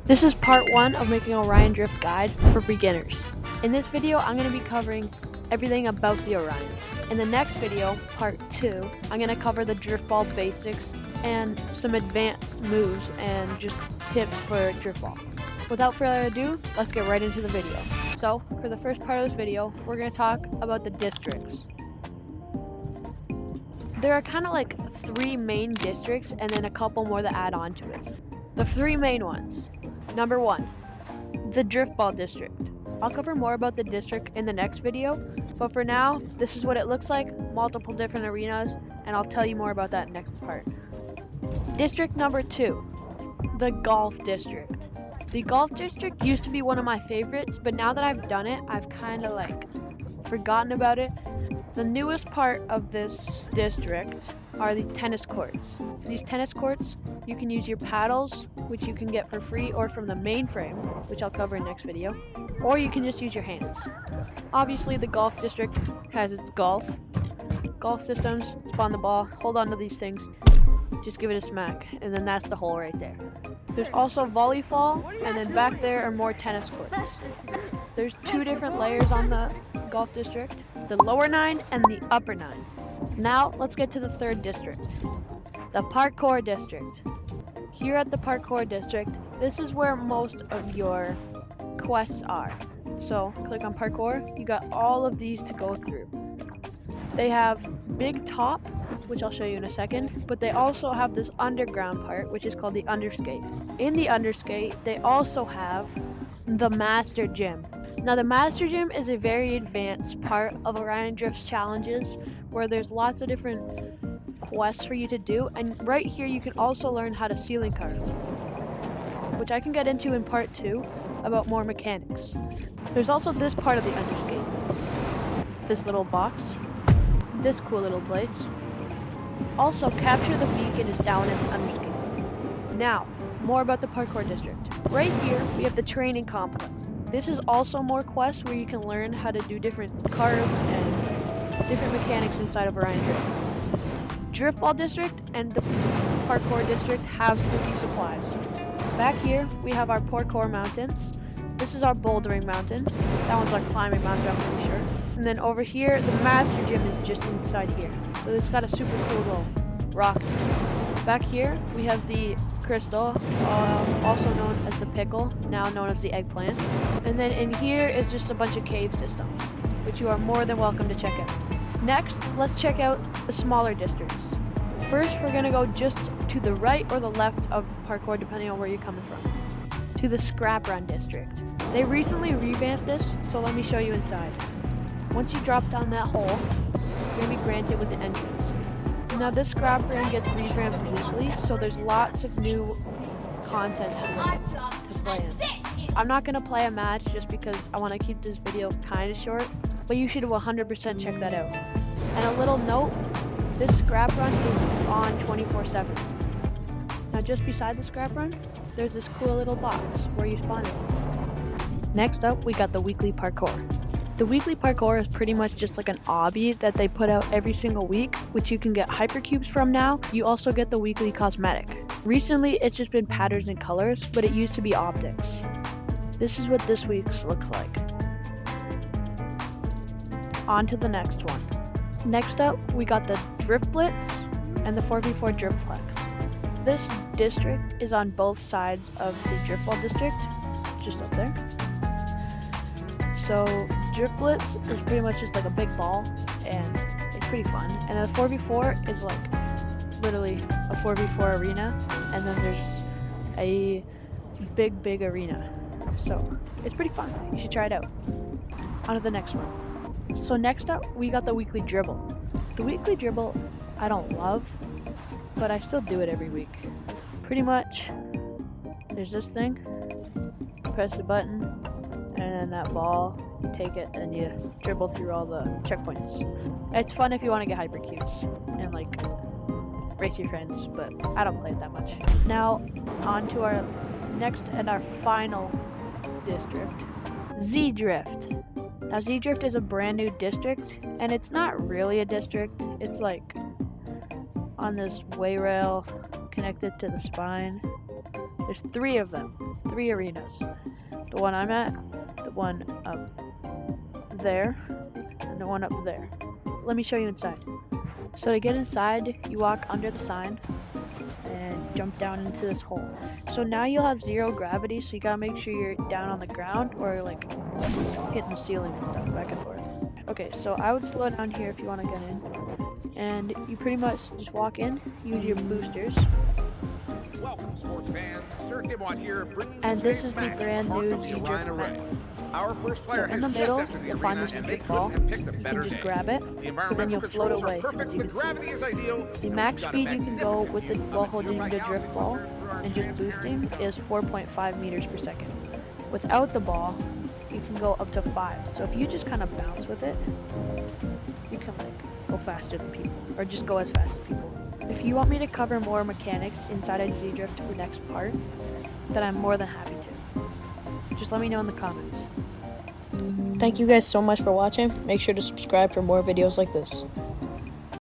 This is part 1 of making a Orion drift guide for beginners. In this video, I'm going to be covering everything about the Orion. In the next video, part 2, I'm going to cover the drift ball basics and some advanced moves and just tips for drift ball. Without further ado, let's get right into the video. So, for the first part of this video, we're going to talk about the districts. There are kind of like 3 main districts and then a couple more that add on to it. The 3 main ones. Number 1, the drift ball district. I'll cover more about the district in the next video, but for now, this is what it looks like, multiple different arenas, and I'll tell you more about that next part. District number 2, the golf district. The golf district used to be one of my favorites, but now that I've done it, I've kind of forgotten about it. The newest part of this district are the tennis courts. These tennis courts, you can use your paddles, which you can get for free, or from the mainframe, which I'll cover in next video, or you can just use your hands. Obviously, the golf district has its golf systems. Spawn the ball, hold on to these things, just give it a smack, and then that's the hole right there. There's also volleyball, and then back there are more tennis courts. There's 2 different layers on the golf district, the lower 9 and the upper 9. Now let's get to the 3rd district, the parkour district. Here at the parkour district, this is where most of your quests are. So click on parkour, you got all of these to go through. They have big top, which I'll show you in a second, but they also have this underground part, which is called the underskate. In the underskate, they also have the master gym. Now the master gym is a very advanced part of Orion Drift's challenges, where there's lots of different quests for you to do, and right here you can also learn how to ceiling carve, which I can get into in part 2 about more mechanics. There's also this part of the underskate, this little box, this cool little place. Also, capture the beacon is down in the underskate. Now, more about the parkour district. Right here we have the training complex. This is also more quests where you can learn how to do different carves and different mechanics inside of Orion Drift. Drift ball district and the parkour district have spooky supplies. Back here we have our parkour mountains. This is our bouldering mountain. That one's our climbing mountain, I'm pretty sure. And then over here, the master gym is just inside here. So it's got a super cool little rock. Back here we have the crystal, also known as the pickle, now known as the eggplant. And then in here is just a bunch of cave systems, which you are more than welcome to check out. Next, let's check out the smaller districts. First, we're going to go just to the right or the left of parkour, depending on where you're coming from, to the scrap run district. They recently revamped this, so let me show you inside. Once you drop down that hole, you're going to be granted with the entrance. Now this scrap run gets revamped weekly, so there's lots of new content to play in. I'm not going to play a match just because I want to keep this video kind of short, but you should 100% check that out. And a little note, this scrap run is on 24/7. Now just beside the scrap run, there's this cool little box where you spawn it. Next up, we got the weekly parkour. The weekly parkour is pretty much just like an obby that they put out every single week, which you can get hypercubes from now. You also get the weekly cosmetic. Recently, it's just been patterns and colors, but it used to be optics. This is what this week's looks like. On to the next one. Next up, we got the Drift Blitz and the 4v4 Drift Flex. This district is on both sides of the Drift Ball district, just up there. So Drift Blitz is pretty much just like a big ball, and it's pretty fun. And the 4v4 is like literally a 4v4 arena, and then there's a big arena. So it's pretty fun. You should try it out. On to the next one. So next up, we got the weekly dribble. The weekly dribble I don't love, but I still do it every week. Pretty much, there's this thing. Press the button, and then that ball, you take it and you dribble through all the checkpoints. It's fun if you want to get hypercubes and race your friends, but I don't play it that much. Now on to our next and our final district, Z Drift. Now Z Drift is a brand new district, and it's not really a district, it's like on this way rail connected to the spine. There's 3 of them. 3 arenas. The one I'm at, the one up there, and the one up there. Let me show you inside. So to get inside, you walk under the sign and jump down into this hole. So now you'll have 0 gravity, so you gotta make sure you're down on the ground or like hitting the ceiling and stuff back and forth. Okay, so I would slow down here if you want to get in. And you pretty much just walk in, use your boosters. Welcome, sports fans. Sir Gibbon here, bringing And you this today's is the match brand from new the Z-Drift Orion map. Array. Our first player So in has the just middle, entered the you'll find arena, this and they Z-Drift couldn't ball. have picked a You better can just day. grab it, The and then environmental you'll float controls away are perfect, into the the sea. gravity is ideal. The and max we've got a speed you can go magnificent with view while of holding nearby the drift housing ball through our and just transparent boosting is 4.5 meters per second. Without the ball, you can go up to 5. So if you just kind of bounce with it, you can like go faster than people, or just go as fast as people. If you want me to cover more mechanics inside of Z-Drift for next part, then I'm more than happy to. Just let me know in the comments. Thank you guys so much for watching. Make sure to subscribe for more videos like this.